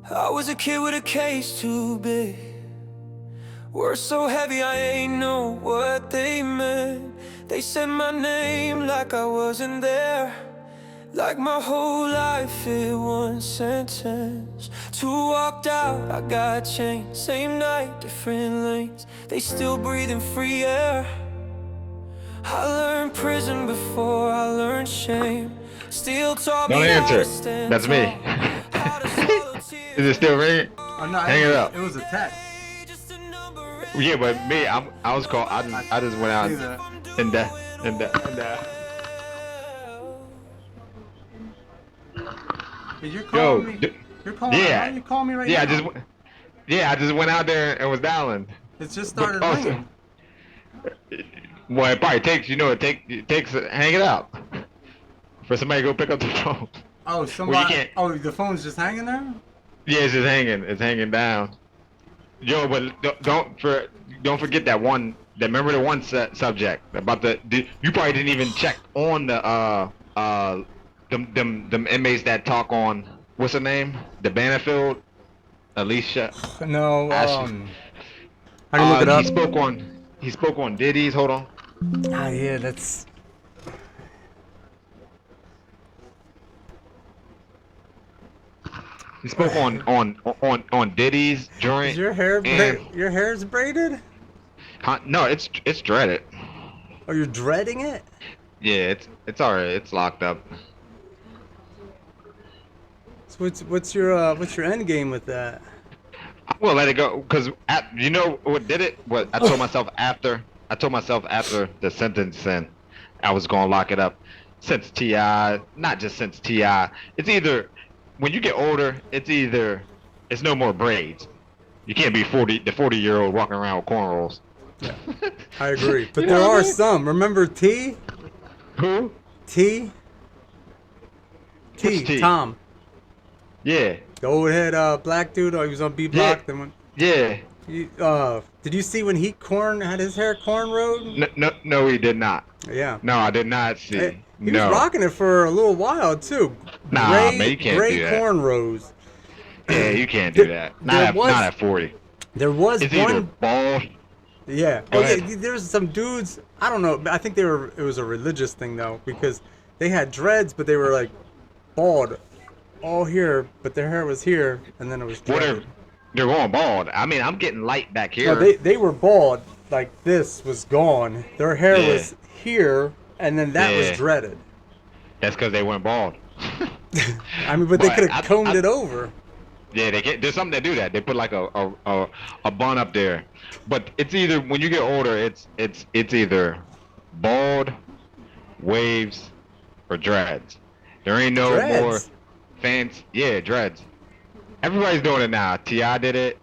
I was a kid with a case too big. Words so heavy I ain't know what they meant. They said my name like I wasn't there, like my whole life fit one sentence. Two walked out, I got chained. Same night, different lanes. They still breathing free air. I learned prison before I learned shame. Still taught Don't me how answer. to stand That's me. tall, how to swallow tears. Is it still ringing? Oh no, Hang it up. it was a text. Yeah, but me, I was called. I just went out See that? and that. You're Yo, calling me. You're calling. yeah. Why are you calling me right Yeah, now? I just went out there and was dialing. It's just started But ringing. Well, it probably takes. It takes. Hang it up for somebody to go pick up the phone. Oh, somebody. can't- Oh, the phone's just hanging there. Yeah, it's just hanging. It's hanging down. Yo, but don't forget that one. Remember the one subject about you probably didn't even check on the them inmates that talk on what's her name? The Bannerfield, Alicia. No. Ashley. How do you look it up? He spoke on Diddy's. Hold on. Ah, yeah, that's. He spoke on Diddy's joint. Is your hair and- your hair's braided? No, it's dreaded. Oh, you're dreading it? Yeah, it's alright. It's locked up. So what's your end game with that? Well, let it go, cause you know what did it? What I told myself after. I told myself after the sentencing, I was gonna lock it up. Since T.I., not just since T.I., it's either when you get older, it's no more braids. You can't be the 40-year-old walking around with cornrows. Yeah, I agree. But You know there what I are mean? some. Remember T? Who? T? Which T? Tom. Yeah. The old head black dude. Oh, he was on B Block. Then Yeah. did you see when he had his hair cornrowed? No, he did not. Yeah. No, I did not see. He No. was rocking it for a little while too. Nah, gray, man, you can't gray do that. cornrows. Yeah, you can't do that. Not at 40. There was It's either one. bald. Yeah. Go Oh yeah. ahead. There's some dudes. I don't know. I think they were. It was a religious thing though, because they had dreads, but they were like bald, all here, but their hair was here, and then it was dreaded. They're going bald. I mean, I'm getting light back here. No, they were bald. Like this was gone. Their hair Yeah. was here, and then that Yeah. was dreaded. That's because they went bald. I mean, but they But could have combed it over. Yeah, there's something that do that. They put like a bun up there. But it's either when you get older, it's either bald, waves, or dreads. There ain't no Dreads? more fancy. Yeah, dreads. Everybody's doing it now. T.I. did it.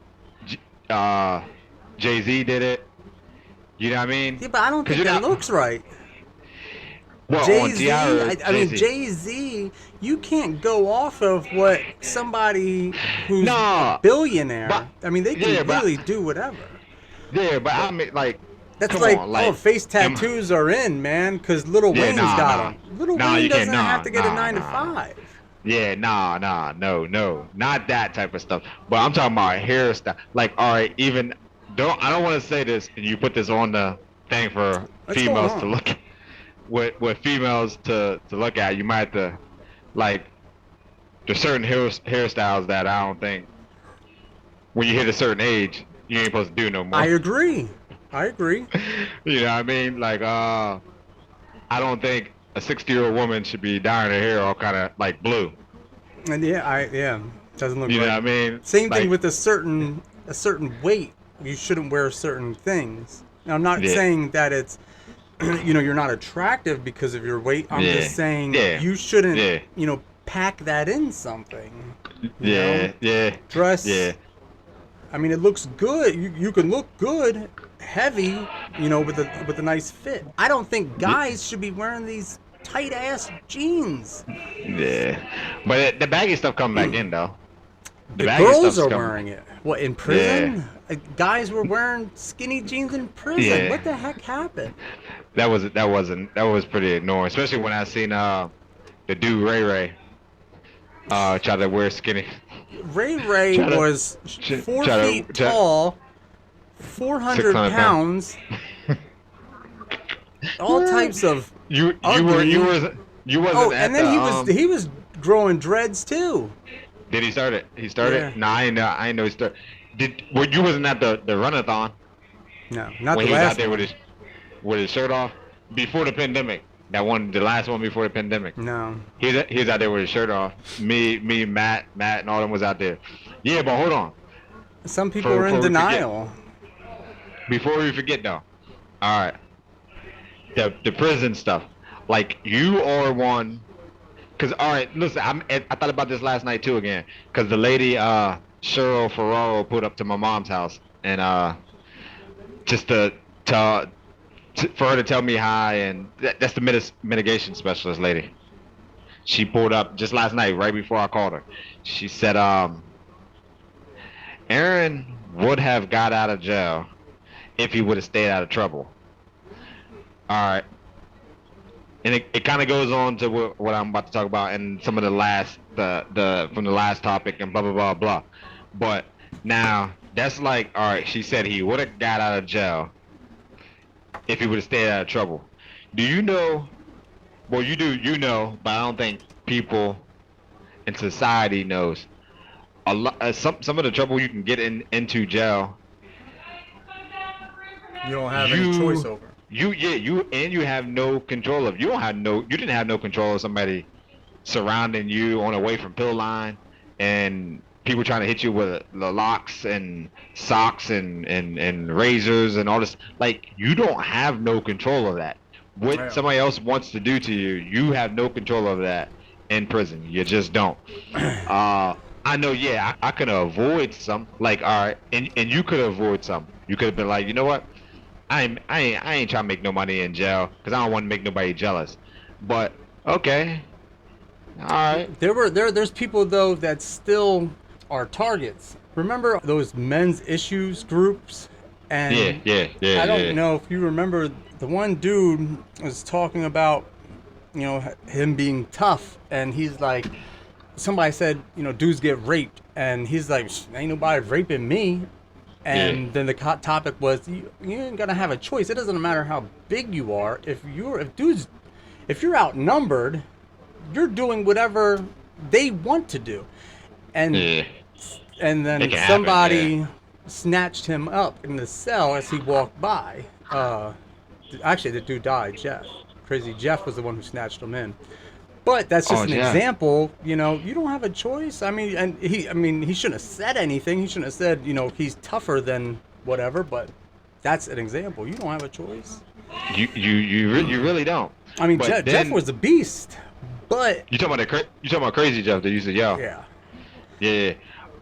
Jay-Z did it. You know what I mean? Yeah, but I don't 'Cause think you're that not- looks right. Well, on Jay-Z, T.I. or I mean, Jay-Z? Jay-Z, you can't go off of what somebody who's Nah, a billionaire. but- I mean, they can yeah, but- really do whatever. Yeah, but I mean, like, That's come like, on, like, oh, face am- tattoos are in, man, because Lil Yeah, Wayne's nah, got nah. them. Lil Nah, Wayne you can't- doesn't nah, have to get a nah, 9 to nah. 5. Yeah, no, not that type of stuff. But I'm talking about hairstyle. Like, all right, I don't want to say this, and you put this on the thing for What's females going to on? look at. With females to look at, you might have to, like, there's certain hairstyles that I don't think, when you hit a certain age, you ain't supposed to do no more. I agree. You know what I mean? Like, I don't think a 60-year-old woman should be dyeing her hair all kind of like blue. And yeah, doesn't look You know right. what I mean? Same Like, thing with a certain weight. You shouldn't wear certain things. Now, I'm not Yeah. saying that it's, you're not attractive because of your weight. I'm Yeah. just saying Yeah. you shouldn't, Yeah. pack that in something. you Yeah, know? yeah, Dress. yeah. I mean, it looks good. You can look good, heavy, with a nice fit. I don't think guys should be wearing these tight ass jeans. Yeah, but the baggy stuff come back in though. The baggy girls stuff's are coming- wearing it. What, in prison? Guys were wearing skinny jeans in prison. Yeah. What the heck happened? That was pretty annoying, especially when I seen the dude Ray try to wear skinny. Ray Ray Try to- was try- 4 try to- feet try- tall, 400 600 pounds, all types of You ugly. you wasn't Oh, at and then the, he was growing dreads too. Did he start it? He started? Yeah. No, I ain't know he started. Well, you wasn't at the runathon No, not when the he was out last there one. with his shirt off before the pandemic. That one, the last one before the pandemic. No. He was out there with his shirt off. Me, Matt, and all them was out there. Yeah, but hold on. Some people For- are in for we forget. denial. Before we forget though, all right, the prison stuff. Like you are one, cause all right, listen, I thought about this last night too again, cause the lady Cheryl Ferraro put up to my mom's house, and just for her to tell me hi, and that's the mitigation specialist lady. She pulled up just last night, right before I called her. She said, Aaron would have got out of jail if he would have stayed out of trouble. All right. And it kind of goes on to what I'm about to talk about and some of the last from the last topic and blah blah blah blah. But now that's like, all right, she said he would have got out of jail if he would have stayed out of trouble. Do you know? Well, you know, but I don't think people in society knows a lot. Some of the trouble you can get into jail. You don't have any You- choice over. You have no control of. You didn't have no control of somebody surrounding you on the way from pill line, and people trying to hit you with the locks and socks and razors and all this. Like, you don't have no control of that. What Yeah. somebody else wants to do to you, you have no control of that in prison. You just don't. I know. Yeah, I could avoid some. Like, all right, and you could avoid some. You could have been like, you know what? I ain't trying to make no money in jail because I don't want to make nobody jealous. But okay, all right. There's people though that still are targets. Remember those men's issues groups? And Yeah. I don't know if you remember, the one dude was talking about, you know, him being tough, and he's like, somebody said, you know, dudes get raped, and he's like, ain't nobody raping me. And then the topic was, you ain't gonna have a choice. It doesn't matter how big you are. If you're outnumbered, you're doing whatever they want to do. And Yeah. and then It can somebody happen, snatched him up in the cell as he walked by. Actually, the dude died, Jeff. Crazy Jeff was the one who snatched him in. But that's just Oh, an yeah. example. You know, you don't have a choice. I mean, and he shouldn't have said anything. He shouldn't have said, you know, he's tougher than whatever. But that's an example. You don't have a choice. You really don't. I mean, But Jeff then- was a beast. But You talking about crazy Jeff that used to yell? yeah,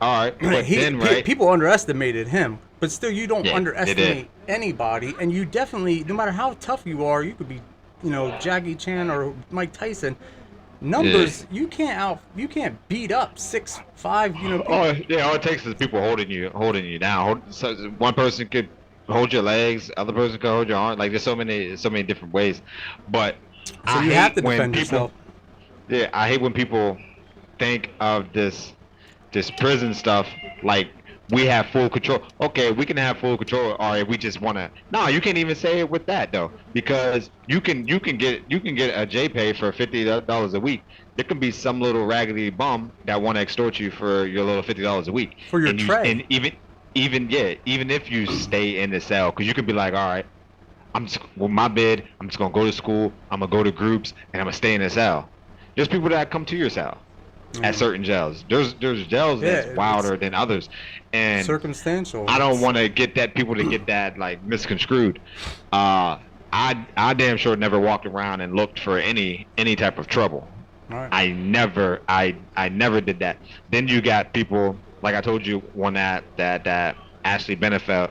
All right, but then right. people underestimated him. But still, you don't Yeah, they underestimate anybody. And you definitely, no matter how tough you are, you could be, you know, Jackie Chan or Mike Tyson. Numbers, you can't beat up 6'5", you know. People. Oh yeah, all it takes is people holding you down. So one person could hold your legs, other person could hold your arm. Like there's so many different ways. But So I you hate have to when defend people, yourself. Yeah, I hate when people think of this prison stuff like we have full control. Okay, we can have full control, or if we just want to. No, you can't even say it with that though, because you can get a JPay for $50 a week. There can be some little raggedy bum that want to extort you for your little $50 a week For your and tray. And even if you stay in the cell, because you could be like, all right, with my bid, I'm just gonna go to school, I'm gonna go to groups, and I'm gonna stay in the cell. There's people that come to your cell at certain jails. There's jails that's Yeah, wilder than others, and Circumstantial. I don't want to get people to get that like misconstrued. I damn sure never walked around and looked for any type of trouble. All right. I never did that. Then you got people like I told you one that Ashley Benefeld,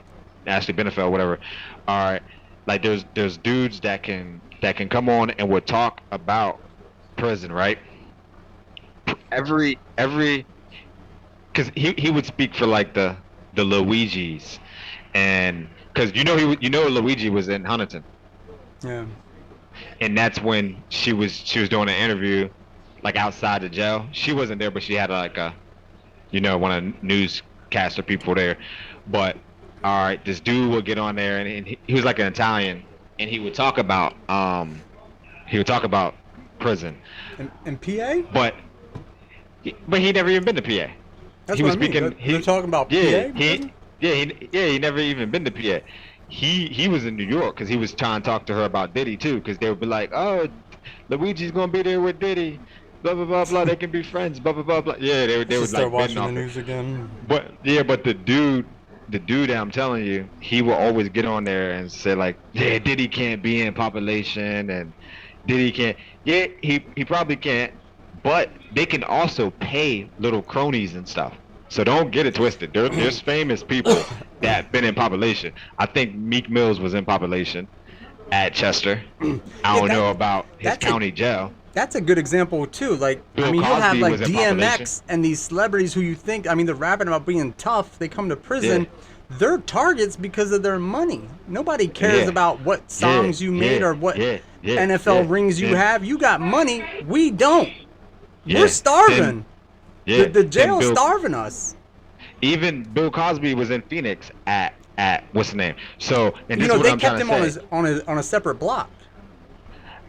whatever. All right, like there's dudes that can come on and would talk about prison, right? Every because he would speak for like the Luigi's, and because Luigi was in Huntington, Yeah. and that's when she was doing an interview like outside the jail. She wasn't there, but she had one of the newscaster people there. But all right, this dude would get on there, and he was like an Italian, and he would talk about prison, In PA? but he never even been to PA. That's He what was I mean. speaking. They're talking about Yeah, PA? he never even been to PA. He was in New York because he was trying to talk to her about Diddy too, because they would be like, oh, Luigi's gonna be there with Diddy, blah blah blah blah. They can be friends, blah blah blah blah. Yeah, they Should would start like watching betting the off it. news again. But the dude that I'm telling you, he will always get on there and say like, yeah, Diddy can't be in population, and Diddy can't. Yeah, he probably can't, but they can also pay little cronies and stuff. So don't get it twisted. There's famous people that been in population. I think Meek Mills was in population at Chester. I don't know about his that's county jail. That's a good example too. Like, Bill I mean, you'll have Cosby like was in DMX population. and these celebrities who you think, I mean, they're rapping about being tough. They come to prison. Yeah. They're targets because of their money. Nobody cares Yeah. about what songs you made or what NFL yeah, rings you yeah. have. You got money. We don't. Yeah. We're starving. Yeah. The jail's Bill- starving us. Even Bill Cosby was in Phoenix at what's the name? So and You this know, is what they I'm kept trying him to say. on a separate block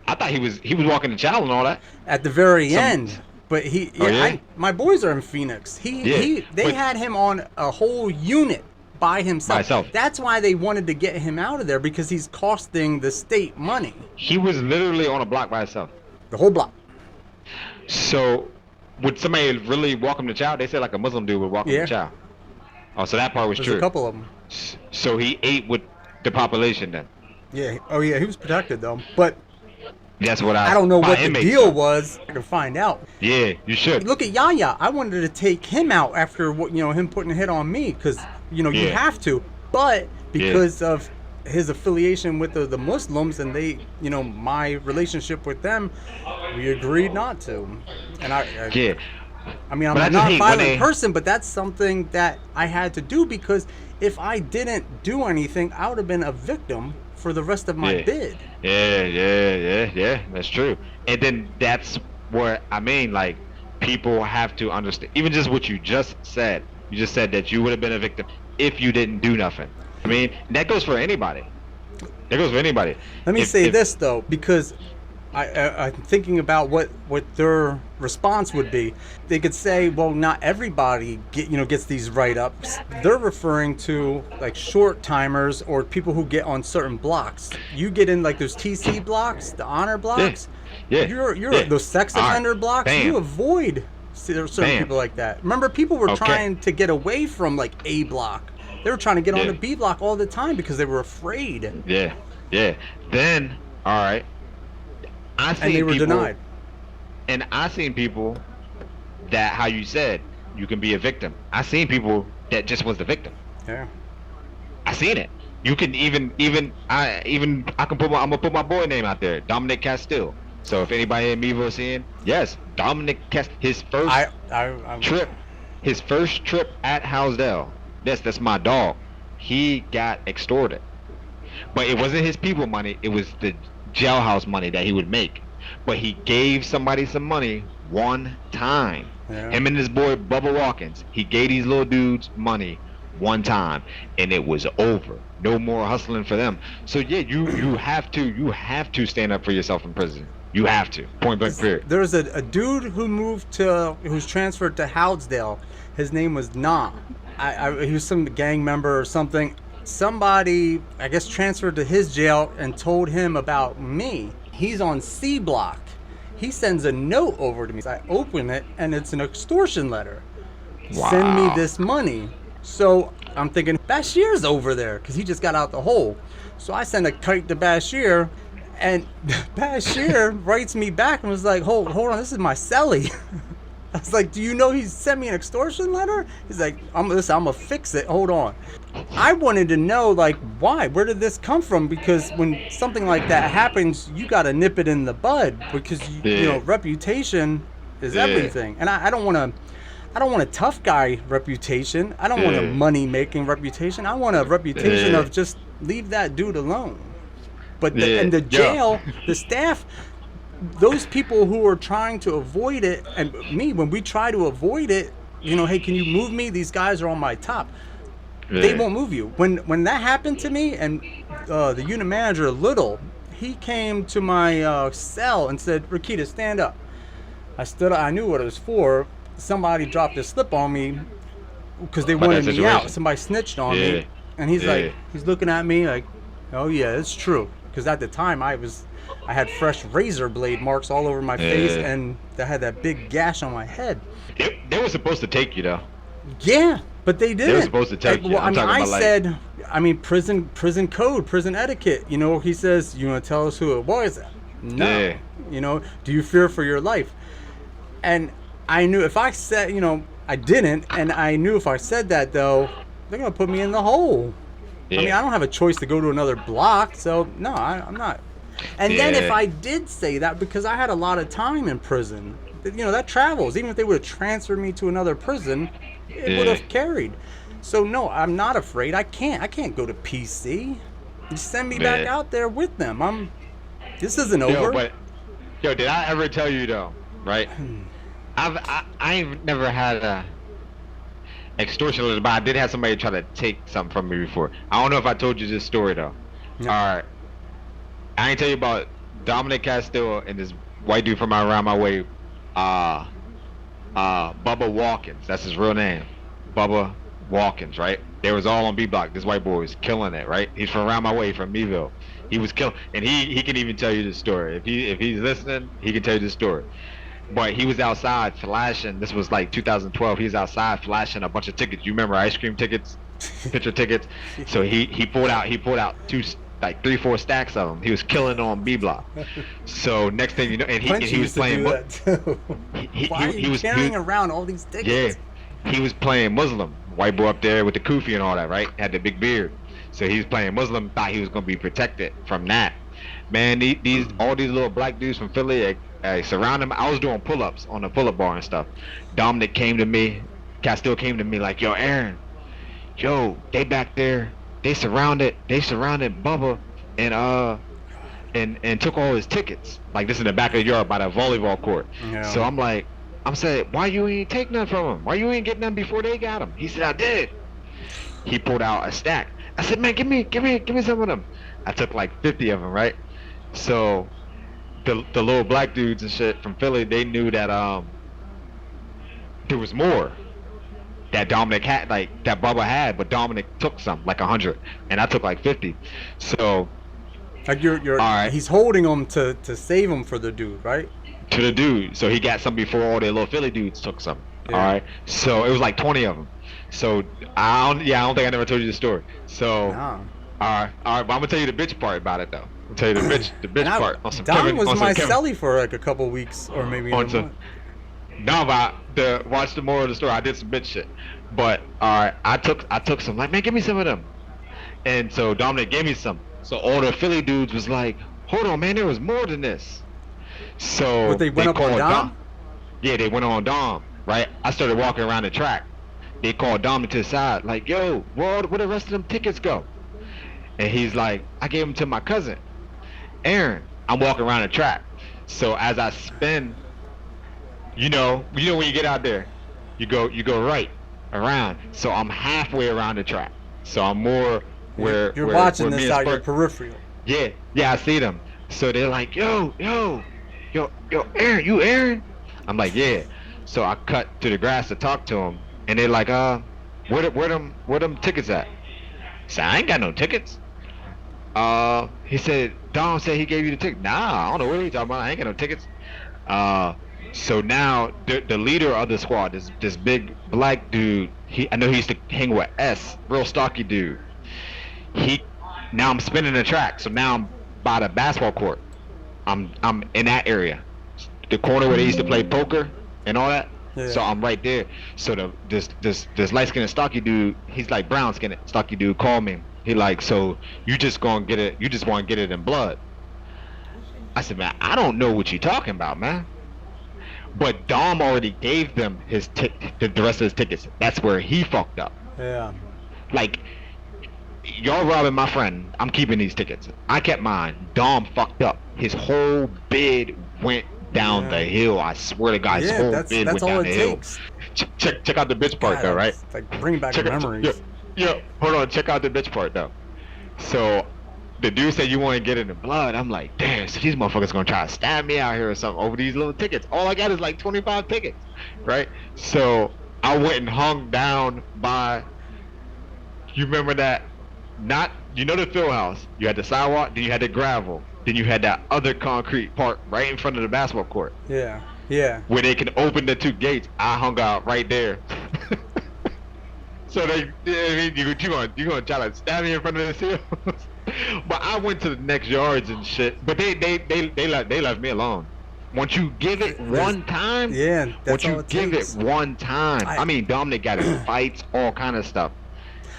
I thought he was walking the child and all that. at the very Some- end. But Oh, yeah? my boys are in Phoenix. They but- had him on a whole unit by himself. By himself. That's why they wanted to get him out of there, because he's costing the state money. He was literally on a block by himself. The whole block. So would somebody really walk him to child? They said like a Muslim dude would walk him Yeah. to child. Oh, so that part was There's true. a couple of them. So he ate with the population then. Yeah. Oh yeah, he was protected though. But That's what I don't know by what the inmates, deal though. was. I can find out. Yeah, you should. Look at Yaya. I wanted to take him out after what him putting a hit on me, because you Yeah. have to. But because of his affiliation with the Muslims and they, my relationship with them, we agreed not to. And Yeah. I mean, I'm But I a just hate when non-violent they- person, but that's something that I had to do, because if I didn't do anything, I would have been a victim for the rest of my Yeah. bid. Yeah. That's true. And then that's where I mean, like, people have to understand. Even just what you just said. You just said that you would have been a victim if you didn't do nothing. I mean, that goes for anybody. That goes for anybody. Let me If- say if- this though, because I'm thinking about what their response would be. They could say, well, not everybody gets these write-ups. They're referring to like short timers or people who get on certain blocks. You get in like those TC blocks, the honor blocks. Yeah. You're yeah. those sex All right. offender blocks. Bam. You avoid certain Bam. people like that. Remember, people were Okay. trying to get away from like A block. They were trying to get on Yeah. the B block all the time because they were afraid, Yeah. Then, all right. I seen and they were people, denied. And I seen people that, how you said, you can be a victim. I seen people that just was the victim. Yeah. I seen it. You can I can I'm gonna put my boy name out there, Dominic Castile. So if anybody in Mevo seeing, yes, Dominic Castile, his first his first trip at Housdale. Yes, that's my dog. He got extorted, but it wasn't his people money. It was the jailhouse money that he would make. But he gave somebody some money one time. Yeah. Him and his boy Bubba Watkins. He gave these little dudes money one time, and it was over. No more hustling for them. So yeah, you have to stand up for yourself in prison. You have to. Point blank period. There was a dude who's transferred to Hounsdale. His name was Nah. He was some gang member or something. Somebody, I guess, transferred to his jail and told him about me. He's on C block. He sends a note over to me. I open it and it's an extortion letter. Send me Wow. this money. So I'm thinking Bashir's over there because he just got out the hole. So I send a kite to Bashir, and Bashir writes me back and was like, hold on, this is my celly. I was like, do you know he sent me an extortion letter? He's like, I'm gonna fix it. Hold on. I wanted to know, like, why? Where did this come from? Because when something like that happens, you gotta nip it in the bud, because reputation is everything. And I don't want a tough guy reputation. I don't want a money making reputation. I want a reputation of just leave that dude alone. But the jail, the staff, those people who are trying to avoid it, and me, when we try to avoid it, hey, can you move me? These guys are on my top. They Yeah. won't move you. When that happened to me, and the unit manager, Little, he came to my cell and said, Rakita, stand up. I stood up. I knew what it was for. Somebody dropped a slip on me because they About wanted that me out. situation. Somebody snitched on Yeah. me. And he's Yeah. like, he's looking at me like, oh yeah, it's true. Because at the time I had fresh razor blade marks all over my face, Yeah. and I had that big gash on my head. They were supposed to take you though. Yeah, but they didn't. supposed to take you. Well, I'm talking I about, like- said, prison code, prison etiquette. He says, you want to tell us who it was? No. Yeah. Do you fear for your life? And I knew if I said, I didn't, and I knew if I said that though, they're gonna put me in the hole. Yeah. I mean, I don't have a choice to go to another block, so no, I'm not. And then if Yeah. I did say that, because I had a lot of time in prison, that travels. Even if they would have transferred me to another prison, it would Yeah. have carried. So no, I'm not afraid. I can't go to PC. Just send me back Yeah. out there with them. This isn't over. Did I ever tell you though? Right? I've never had a extortion letter, but I did have somebody try to take something from me before. I don't know if I told you this story though. No. All right, I ain't tell you about Dominic Castillo and this white dude from around my way, Bubba Watkins. That's his real name, Bubba Watkins. Right? They was all on B Block. This white boy was killing it. Right? He's from around my way, from Meeville. He was killing, and he can even tell you the story. If he's listening, he can tell you the story. But he was outside flashing. This was like 2012. He was outside flashing a bunch of tickets. You remember ice cream tickets, picture tickets? So he pulled out 3-4 stacks of them. He was killing on B Block. So next thing you know, and Quincy he was used to playing. do that too. Why are you was carrying around all these tickets? Yeah, he was playing Muslim. White boy up there with the kufi and all that, right? Had the big beard. So he was playing Muslim. Thought he was gonna be protected from that. Man, all these little black dudes from Philly, surround him. I was doing pull-ups on the pull-up bar and stuff. Dominic came to me. Castillo came to me like, yo, Aaron, they back there. They surrounded Bubba and took all his tickets. Like this in the back of the yard by the volleyball court. Yeah. So I'm saying, why you ain't take none from him? Why you ain't get none before they got him? He said, I did. He pulled out a stack. I said, man, give me some of them. I took like 50 of them, right? So the little black dudes and shit from Philly, they knew that there was more that Dominic had, like that Bubba had, but Dominic took some, like 100, and I took like 50. So Like all right. he's holding them to save him for the dude, right? to the dude, so he got some before all the little Philly dudes took some. Yeah. All right, so it was like 20 of them. So I don't think I never told you the story. So Nah. all right, but I'm gonna tell you the bitch part about it though. I'll tell you the bitch part. On some Don Kevin, was on some my Kevin. celly for like a couple weeks, or maybe On a some- month. No, but watch the moral of the story. I did some bitch shit, but all right, I took some. Like, man, give me some of them. And so Dominic gave me some. So all the Philly dudes was like, hold on, man, there was more than this. So But they went up on called Dom? Yeah, they went on Dom. Right. I started walking around the track. They called Dom to the side, like, yo, where the rest of them tickets go? And he's like, I gave them to my cousin, Aaron. I'm walking around the track. So as I spin, you know when you get out there, you go right around. So I'm halfway around the track. So I'm more where You're where, watching where me this and out your Spurt- peripheral. Yeah, I see them. So they're like, yo, Aaron, you Aaron? I'm like, yeah. So I cut to the grass to talk to him, and they're like, where them tickets at? I said, I ain't got no tickets. He said, Dom said he gave you the ticket. Nah, I don't know what he talking about. I ain't got no tickets. So now the leader of the squad, this big black dude. I know he used to hang with S, real stocky dude. Now I'm spinning the track, so now I'm by the basketball court. I'm in that area, the corner where they used to play poker and all that. Yeah. So I'm right there. So this light skinned stocky dude, he's like brown skinned stocky dude, called me. He like, so you just gonna get it? You just want to get it in blood? I said, man, I don't know what you talking about, man. But Dom already gave them the rest of his tickets. That's where he fucked up. Yeah. Like, y'all robbing my friend. I'm keeping these tickets. I kept mine. Dom fucked up. His whole bid went down Yeah. the hill. I swear to God, his Yeah, whole that's vid that's went all down it the hill. takes. Check out the bitch part God, though, right? it's like bring back Check out, memories. yeah, hold on, check out the bitch part though. So the dude said you want to get in the blood. I'm like, damn, so these motherfuckers gonna try to stab me out here or something over these little tickets. All I got is like 25 tickets, right? So I went and hung down by. You remember that? Not you know the field house. You had the sidewalk, then you had the gravel, then you had that other concrete part right in front of the basketball court Yeah, yeah. where they can open the two gates. I hung out right there. So I mean, you gonna try to stab me in front of this hill? But I went to the next yards and shit. But they left me alone. Once you give it one time, Yeah, that's once all you it give takes. it one time, I mean Dominic got in fights, all kind of stuff.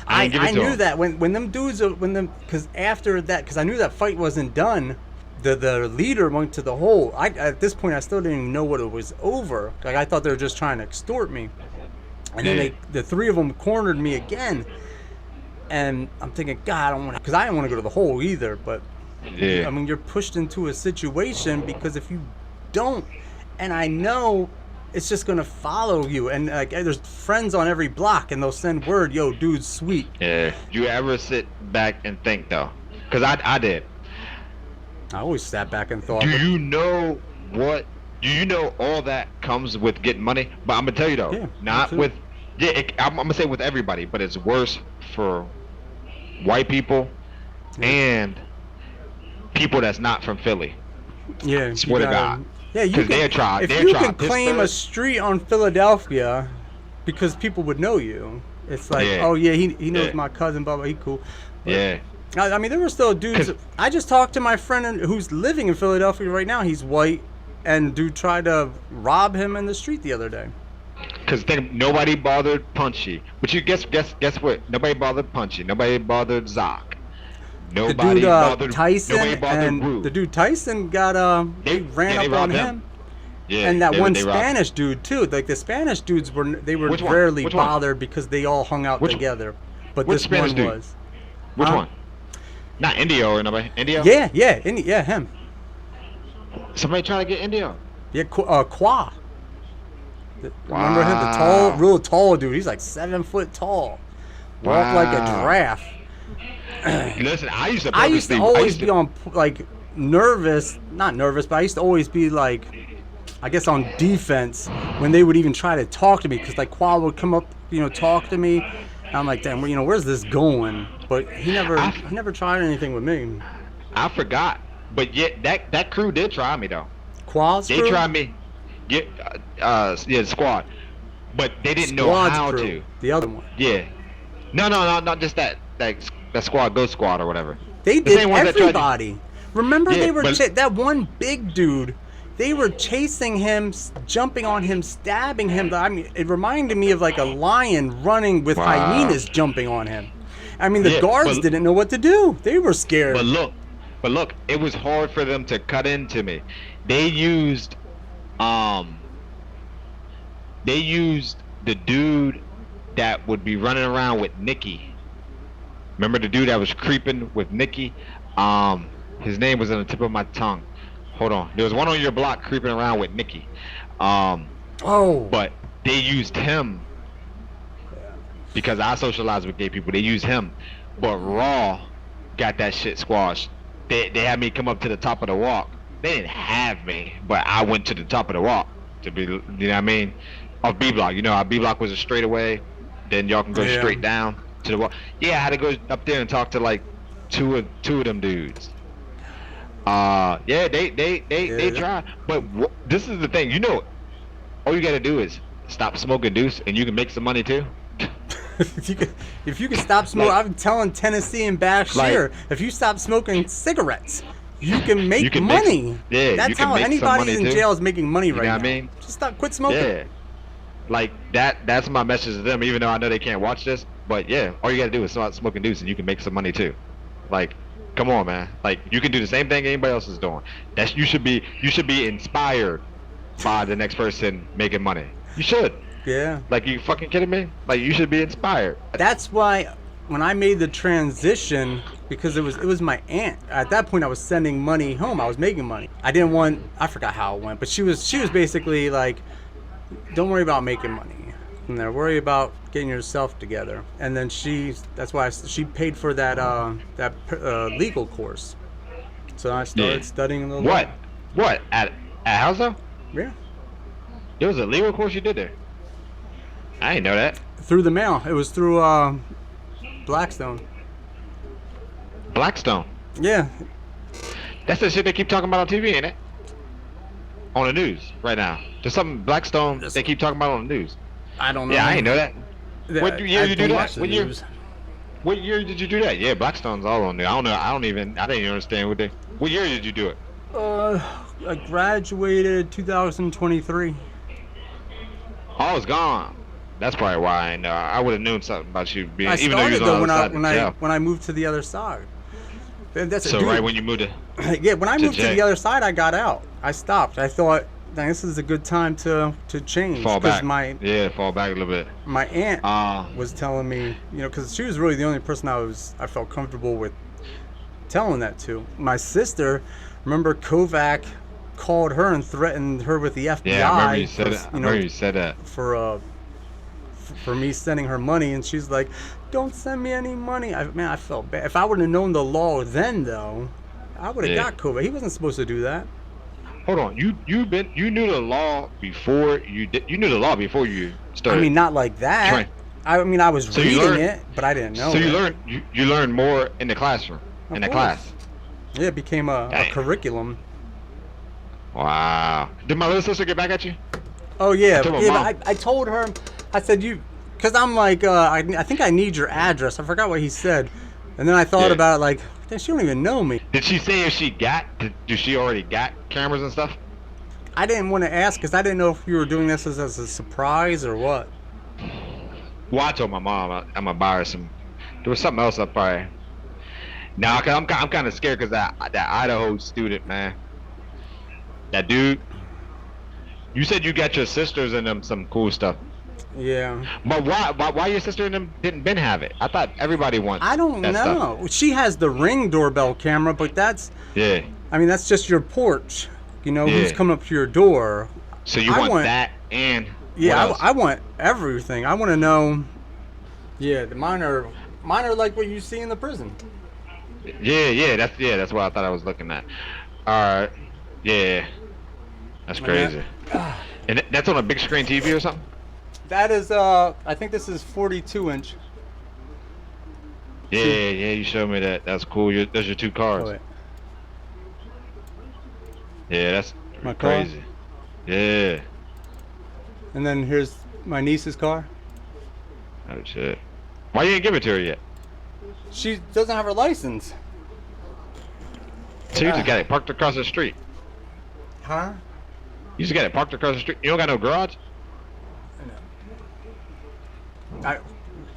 I ain't give it to knew him. that when them dudes because after that because I knew that fight wasn't done. The leader went to the hole. At this point I still didn't even know what it was over. Like I thought they were just trying to extort me. And Yeah. then the three of them cornered me again. And I'm thinking, God, I don't want to, because I didn't want to go to the hole either. But Yeah. I mean, you're pushed into a situation because if you don't, and I know it's just gonna follow you, and like there's friends on every block, and they'll send word, "Yo, dude's sweet." Yeah. You ever sit back and think though? Cause I did. I always sat back and thought, Do you know what? Do you know all that comes with getting money? But I'm gonna tell you though, Yeah, not absolutely. with. Yeah, I'm gonna say with everybody, but it's worse for white people and people that's not from Philly. yeah, you Swear to gotta- God. Yeah, you 'Cause can. they'll try- If they'll you try can claim a Pittsburgh. street on Philadelphia, because people would know you, it's like, Yeah. oh yeah, he knows Yeah. my cousin, blah blah, he cool. But- Yeah. I mean, there were still dudes. 'Cause- I just talked to my friend who's living in Philadelphia right now. He's white, and dude tried to rob him in the street the other day. Cause nobody bothered Punchy, but you guess what? Nobody bothered Punchy. Nobody bothered Zoc. The Nobody dude bothered Tyson Nobody bothered and Wu. the dude Tyson got they ran they up on robbed him. him. Yeah, And that they- one they robbed him. Spanish dude too. Like the Spanish dudes were Which one? rarely Which one? bothered because they all hung out Which- together. But which this Spanish one dude? was. Which Huh? one? Not Indio or nobody. Indio? Yeah, yeah, him. Somebody trying to get Indio. Yeah, Qua. Remember him? The tall, Wow. real tall dude. He's like 7 foot tall. Walked like a Wow. giraffe. Listen, I used to I used to purposely- always be on like nervous, not nervous, but I used to always be like, I guess on defense when they would even try to talk to me because like Qua would come up, talk to me. And I'm like, damn, where's this going? But he never tried anything with me. I forgot, but yet that crew did try me though. Qua's They crew? tried me. Get yeah, squad, but they didn't know Squad's how crew. to. The other one. Yeah. No, not just that. Like that squad, Ghost Squad or whatever. They The did same ones that tried to- everybody. Remember Yeah, they were but- that one big dude. They were chasing him, jumping on him, stabbing him. I mean, it reminded me of like a lion running with Wow. hyenas jumping on him. I mean, the Yeah, guards but- didn't know what to do. They were scared. But look, it was hard for them to cut into me. They used the dude that would be running around with Nikki. Remember the dude that was creeping with Nikki? His name was on the tip of my tongue. Hold on. There was one on your block creeping around with Nikki. Oh, But they used him because I socialize with gay people. They used him, but Raw got that shit squashed. They had me come up to the top of the walk. They didn't have me, but I went to the top of the walk to be, you know what I mean? Off B block, our B block was a straightaway. Then y'all can go Yeah. straight down to the walk. Yeah, I had to go up there and talk to like two of them dudes. Yeah, they try, but this is the thing, all you gotta do is stop smoking deuce, and you can make some money too. if you can stop smoking, Like- I'm telling Tennessee and Bashir, if you stop smoking cigarettes, you can make You can make- money. yeah, That's you can how make some anybody money in too. jail is making money right know now. what I mean? Just quit smoking. Yeah, like that's my message to them. Even though I know they can't watch this, but yeah, all you gotta do is start smoking deuce, and you can make some money too. Like, come on, man. Like, you can do the same thing anybody else is doing. You should be inspired by the next person making money. You should. Yeah. Like, you fucking kidding me? Like, you should be inspired. That's why when I made the transition, because it was my aunt. At that point, I was sending money home. I was making money. I forgot how it went, but she was basically like, don't worry about making money. And there, worry about getting yourself together. And then that's why she paid for that legal course. So I started studying a little. What? What? At Hauser? Yeah. There was a legal course you did there. I didn't know that. Through the mail. It was through Blackstone. Blackstone. Yeah. That's the shit they keep talking about on TV, ain't it? On the news right now. There's something Blackstone they keep talking about on the news. I don't know. Yeah, I didn't know that. What year did you do that? What year? What year did you do that? Yeah, Blackstone's all on there. I don't know. I didn't even understand what year did you do it? I graduated 2023. Oh, I was gone. That's probably why I know. I would have known something about you being. I even though you started was on the though other side of jail. when I moved to the other side. That's So dude, right when you moved to. yeah, when I moved to jail. the other side, I got out. I stopped. I thought, dang, this is a good time to change. Fall back. My Fall back a little bit. my aunt was telling me, because she was really the only person I felt comfortable with telling that to. My sister, remember Kovac called her and threatened her with the FBI. Yeah, I remember you said that. I remember you said that. For me sending her money, and she's like, "Don't send me any money." I felt bad. If I would have known the law then, though, I would have got Kovac. He wasn't supposed to do that. Hold on, you knew the law before you did. You knew the law before you started. I mean, not like that. Train. I was So you reading learned- it, but I didn't know. So it. you learned more in the classroom, Of in the course. class. Yeah, it became a Dang. curriculum. Wow. Did my little sister get back at you? Oh yeah, told my yeah. mom. But I told her, I said because I'm like, I think I need your address. I forgot what he said, and then I thought Yeah. about it, like, "Damn, she don't even know me." Did she say if she did she already got cameras and stuff? I didn't want to ask because I didn't know if you were doing this as a surprise or what. Well, I told my mom I'm gonna buy her some. There was something else I probably. Nah, cause I'm kind of scared because that Idaho student, man. That dude. You said you got your sisters and them some cool stuff. Yeah. But why your sister and them didn't have it? I thought everybody wants. I don't that know. Stuff. She has the Ring doorbell camera, but that's Yeah. that's just your porch. You know who's Yeah. coming up to your door. So you I want that and. Yeah, what else? I want everything. I want to know. Yeah, mine are like what you see in the prison. Yeah. That's what I thought I was looking at. All right. Yeah. That's crazy. And that's on a big screen TV or something? That is, I think this is 42 inch. Yeah, you showed me that. That's cool. Those your two cars. Oh, wait. Yeah, that's My car? crazy. Yeah. And then here's my niece's car. Oh shit. Why you didn't give it to her yet? She doesn't have her license. So you just got it parked across the street. Huh? You just got it parked across the street. You don't got no garage?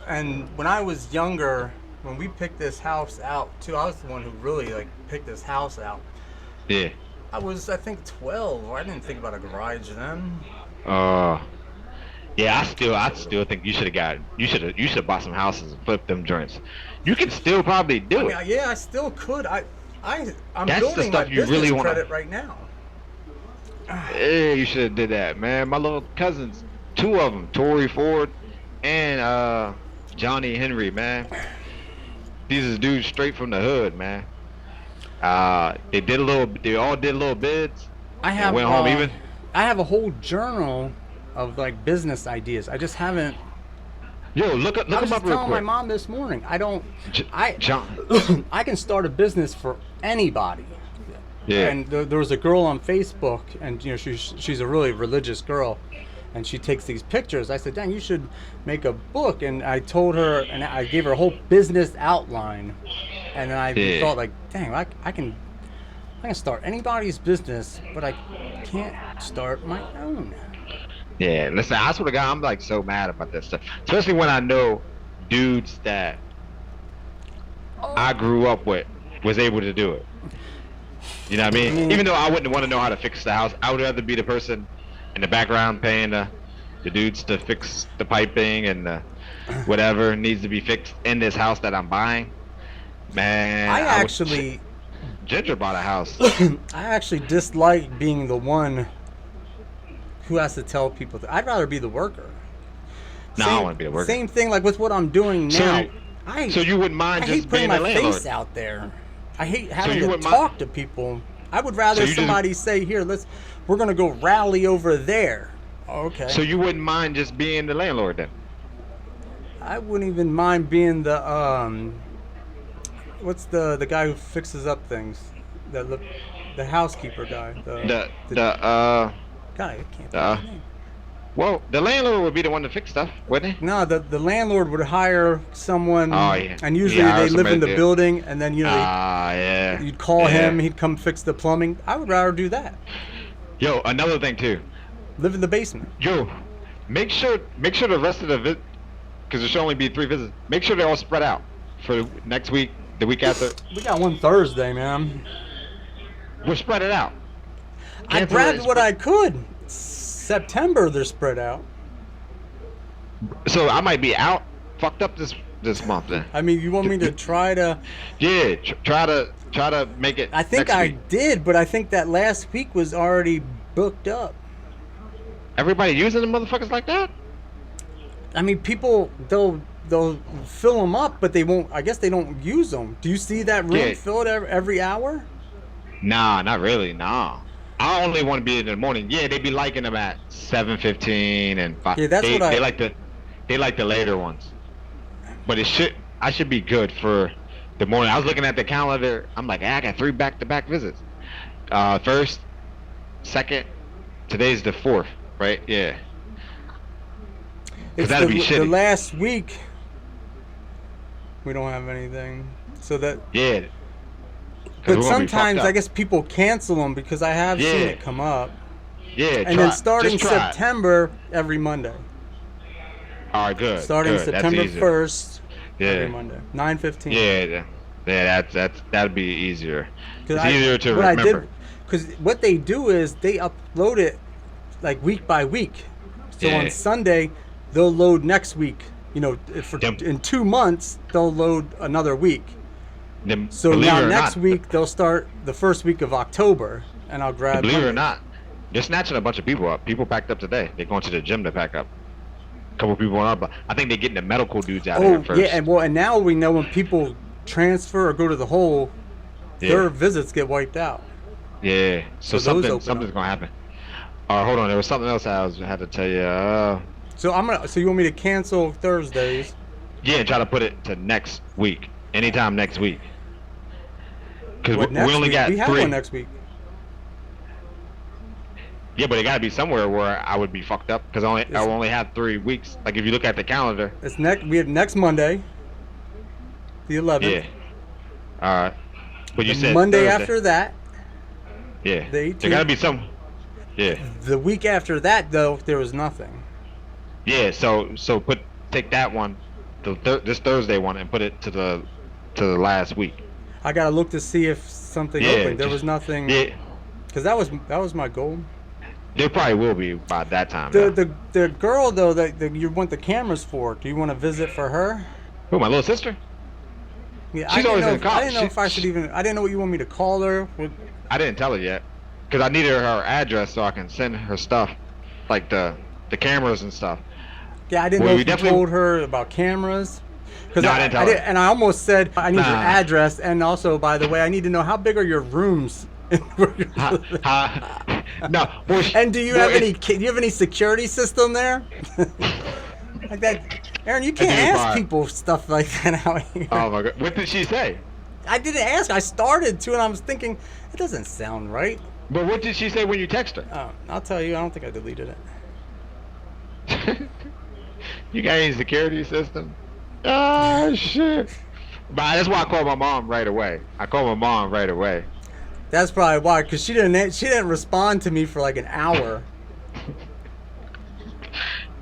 And when I was younger, when we picked this house out too, I was the one who really picked this house out. Yeah. I was, I think, 12. I didn't think about a garage then. Yeah, I still think you should have bought some houses and flipped them joints. You can still probably do it. Yeah, I still could. I'm That's the building my stuff you business really wanna- credit right now. Yeah, you should have did that, man. My little cousins, two of them, Tory Ford and Johnny Henry, man. These is dudes straight from the hood, man. They all did little bids. I have went home even. I have a whole journal of business ideas. I just haven't. Yo, look I them was up just real telling my quick. mom this morning. John. I can start a business for anybody. Yeah. And there was a girl on Facebook, and she's a really religious girl, and she takes these pictures. I said, "Dang, you should make a book." And I told her, and I gave her a whole business outline, and then I thought, "Dang, I can start anybody's business, but I can't start my own." Yeah, listen, I swear to God, I'm so mad about this stuff. Especially when I know dudes that I grew up with was able to do it. You know what I mean? Even though I wouldn't want to know how to fix the house, I would rather be the person in the background paying the dudes to fix the piping and whatever needs to be fixed in this house that I'm buying. Man, I was- actually, Ginger bought a house. I actually dislike being the one who has to tell people. I'd rather be the worker. No, I don't want to be the worker. Same thing like with what I'm doing now. So you wouldn't mind I just hate putting being my the landlord? face out there. I hate having you to wouldn't mind- talk to people. I would rather So you just- somebody say, "Here, we're gonna go rally over there." Okay. So you wouldn't mind just being the landlord then? I wouldn't even mind being the what's the guy who fixes up things? The housekeeper guy. The guy. I can't think of his name. Well, the landlord would be the one to fix stuff, wouldn't he? No, the landlord would hire someone, Oh, yeah. and usually Yeah, they live in somebody the did. building, and then Yeah. you'd call Yeah. him, he'd come fix the plumbing. I would rather do that. Yo, another thing too. Live in the basement. Yo, make sure the rest of the visit, because there should only be 3 visits. Make sure they're all spread out for next week, the week after. We got one Thursday, man. We'll spread it out. I Cancel grabbed it, what I could. September, they're spread out. So I might be out, fucked up this month then. I mean, you want me to try to? Yeah, try to make it. I think next I week. did, but I think that last week was already booked up. Everybody using the motherfuckers like that? I mean, people they'll fill them up, but they won't. I guess they don't use them. Do you see that room Yeah. filled every hour? Nah, not really. Nah. I only want to be in the morning. Yeah, they be liking them at 7:15 and 5. Yeah, that's they, what I- they like the later ones. But I should be good for the morning. I was looking at the calendar. I'm like, I got 3 back-to-back visits. First, second, today's the 4th, right? Yeah. It's that'd be the shitty. last week. We don't have anything, so that. Yeah. 'Cause But we're gonna be sometimes fucked I up. guess people cancel them because I have seen Yeah. it come up. Yeah, And then starting just try it. September, every Monday. All right, good. Starting good. That's September easier. 1st, Yeah. every Monday, 9:15. Yeah, that'd be easier. It's I- easier to what I remember. did, because what they do is they upload it like week by week. So Yeah. on Sunday, they'll load next week. You know, Yep. in 2 months, they'll load another week. Then, So believe now it or next not, week, they'll start the first week of October, and I'll grab. believe it or Mondays. not, they're snatching a bunch of people up. People packed up today. They're going to the gym to pack up. A couple people went up, but I think they're getting the medical dudes out of Oh here first. yeah, and now we know when people transfer or go to the hole, their Yeah. visits get wiped out. Yeah. So So those open something's up. gonna happen. Hold on. There was something else I had to tell you. So you want me to cancel Thursdays? Yeah, try to put it to next week. Anytime next week. Because What, we next only week? got We have 3. one next week. Yeah, but it gotta be somewhere where I would be fucked up because I only have 3 weeks. Like if you look at the calendar. It's we have next Monday, the 11th. Yeah. All right. But you The said Monday Thursday. after that, Yeah. the There 18th. gotta be some. Yeah. the week after that though, there was nothing. Yeah. So take that one, this Thursday one, and put it to the last week. I gotta look to see if something Yeah, opened. There just- was nothing. Yeah. Because that was my goal. There probably will be by that time. The girl though that you want the cameras for, do you want to visit for her? Who, my little sister? Yeah, She's always in I college. didn't know if I should even. I didn't know what you want me to call her. I didn't tell her yet, because I needed her address so I can send her stuff, like the cameras and stuff. Yeah, I didn't Well, know we if you definitely- told her about cameras. Because No, I didn't tell her. and I almost said I need your Nah. address, and also by the way, I need to know how big are your rooms. No. Well, And do you well, have it's- do you have any security system there? Like that, Aaron. You can't do ask fine. people stuff like that out here. Oh my god. What did she say? I didn't ask. I started to, and I was thinking it doesn't sound right. But what did she say when you text her? I'll tell you. I don't think I deleted it. You got any security system? Oh shit. But that's why I called my mom right away. That's probably why, because she didn't respond to me for like an hour.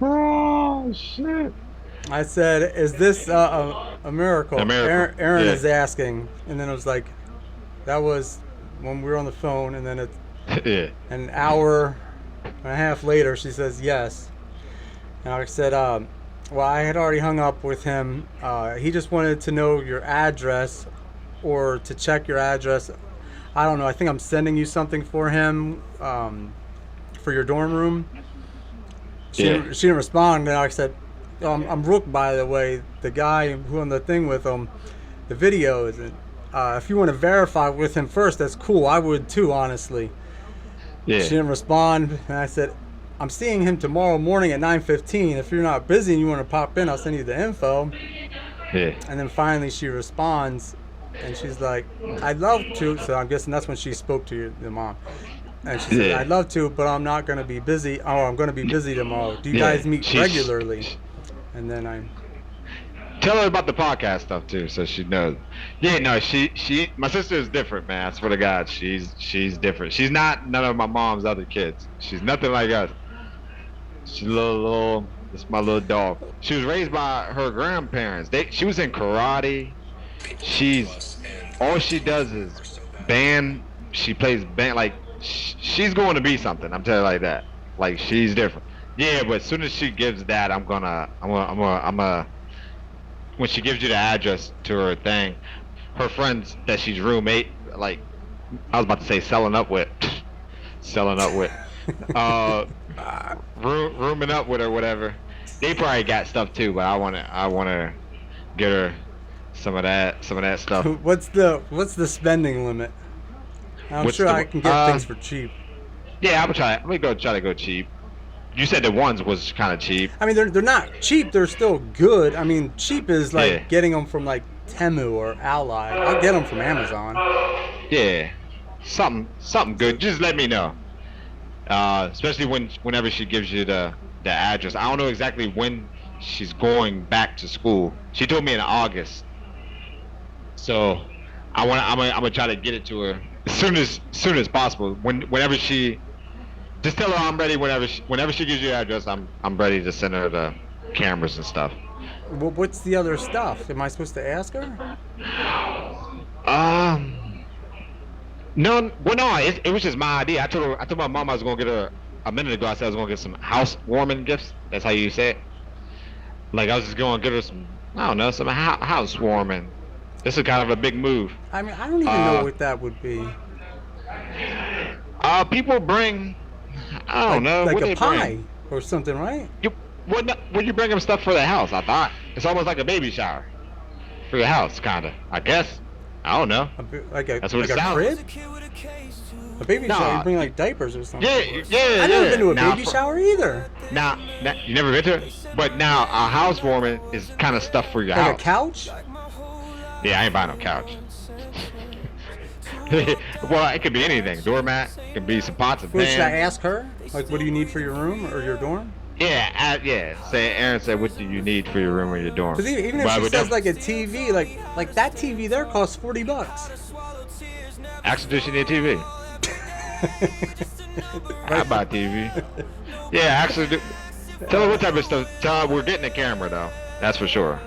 Oh shit. I said, "Is this a miracle?" A miracle, Aaron yeah. is asking, and then it was like, that was when we were on the phone, and then Yeah. an hour and a half later, she says yes, and I said, Well, I had already hung up with him. He just wanted to know your address or to check your address. I don't know. I think I'm sending you something for him for your dorm room. She didn't respond. And I said, oh, I'm Rook, by the way, the guy who on the thing with him, the videos. And if you want to verify with him first, that's cool. I would too, honestly. Yeah. She didn't respond, and I said, I'm seeing him tomorrow morning at 9:15. If you're not busy and you want to pop in, I'll send you the info. Yeah. And then finally she responds, and she's like, I'd love to. So I'm guessing that's when she spoke to the mom. And she said, Yeah. I'd love to, but I'm not going to be busy. Oh, I'm going to be busy tomorrow. Do you Yeah, guys meet she's- regularly? And then I... Tell her about the podcast stuff too, so she knows. Yeah, no, my sister is different, man. I swear to God, she's different. She's not none of my mom's other kids. She's nothing like us. She's a little. It's my little dog. She was raised by her grandparents. She was in karate. All she does is band. She plays band. Like she's going to be something. I'm telling you like that. Like she's different. Yeah, but as soon as she gives that, I'm gonna. When she gives you the address to her thing, her friends that she's roommate, like I was about to say rooming up with her, whatever. They probably got stuff too, but I wanna get her some of that stuff. What's the spending limit? I'm What's sure the- I can get things for cheap. Yeah, I'm gonna try to go cheap. You said the ones was kind of cheap. I mean, they're not cheap. They're still good. I mean, cheap is like Yeah. getting them from like Temu or Ally. I'll get them from Amazon. Yeah, something good. Just let me know. Especially whenever she gives you the address. I don't know exactly when she's going back to school. She told me in August. So I'm gonna try to get it to her as soon as possible. Whenever she. Just tell her I'm ready whenever she gives you the address. I'm ready to send her the cameras and stuff. What's the other stuff? Am I supposed to ask her? No. Well, no. It was just my idea. I told my mom I was gonna get her a minute ago. I said I was gonna get some housewarming gifts. That's how you say it. Like I was just gonna get her some. I don't know, some housewarming. This is kind of a big move. I mean, I don't even know what that would be. People bring. I don't know. Like what a they pie bring. or something, right? When you bring them stuff for the house, I thought it's almost like a baby shower for the house, kinda. I guess. I don't know. That's what like it a sounds. crib? A baby Nah. shower, you bring like diapers or something. Yeah. I've never been to a Now, baby shower either. Now, you never been to it? But now a housewarming is kind of stuff for your Like house. a couch? Yeah, I ain't buying no couch. Well, it could be anything. Doormat. It could be some pots and Well, should I pans. ask her? Like, what do you need for your room or your dorm? Yeah. Say Aaron said, "What do you need for your room or your dorm?" Because even if But I she would says def- like a TV, like that TV there costs $40. Actually, does she need a TV? I buy a TV. Yeah, actually, tell her what type of stuff. Tell her we're getting a camera though. That's for sure.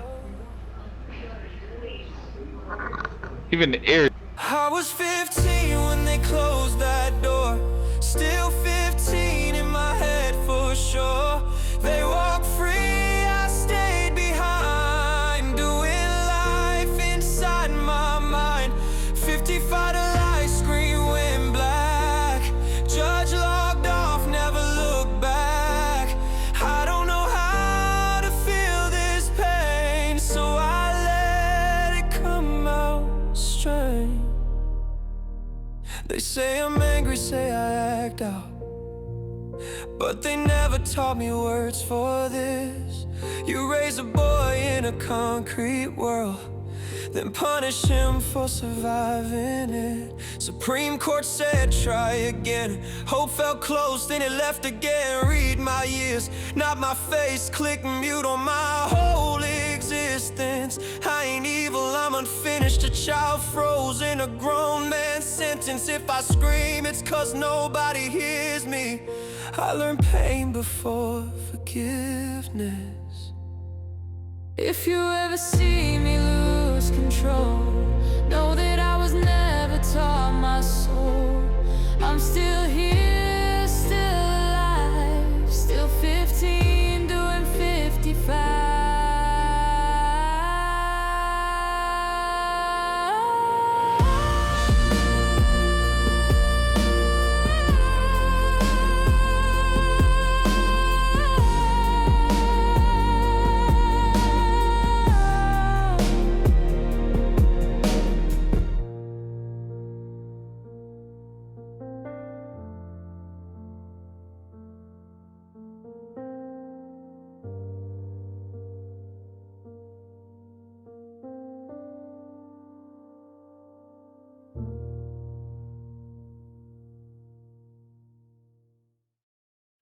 Even the ear. I was 15 when they closed that door. Still 15 in my head for sure. They walked free, I stayed behind. Doing life inside my mind. 55 to light screen went black. Judge logged off, never looked back. I don't know how to feel this pain, so I let it come out straight. They say I'm angry, say I act out, but they never taught me words for this. You raise a boy in a concrete world, then punish him for surviving it. Supreme Court said try again. Hope felt close, then it left again. Read my years, not my face. Click mute on my whole existence. I ain't evil, I'm unfinished. A child frozen, a grown man's sentence. If I scream, it's 'cause nobody hears me. I learned pain before forgiveness. If you ever see me lose control, know that I was never taught my soul. I'm still here.